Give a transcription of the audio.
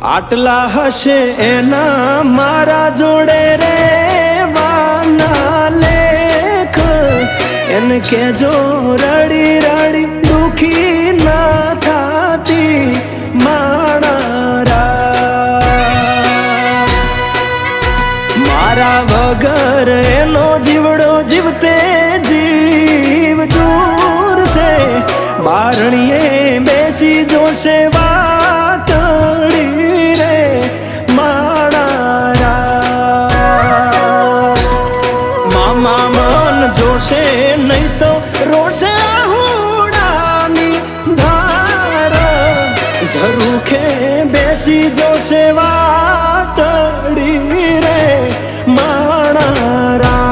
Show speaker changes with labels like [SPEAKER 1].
[SPEAKER 1] આટલા હશે એના મારા જોડે રે વાના લેખ એને કેજો રડી રડી દુખી ના થાતી માણા મારા વગર એનો જીવડો જીવતે જીવ જોરશે બારણીએ બેસી જોશે વાતડી રે માણા મામા મન જોશે નહીં તો રોશે હુડાની ધાર ઝરૂખે બેસી જોશે વાતડી રે માણા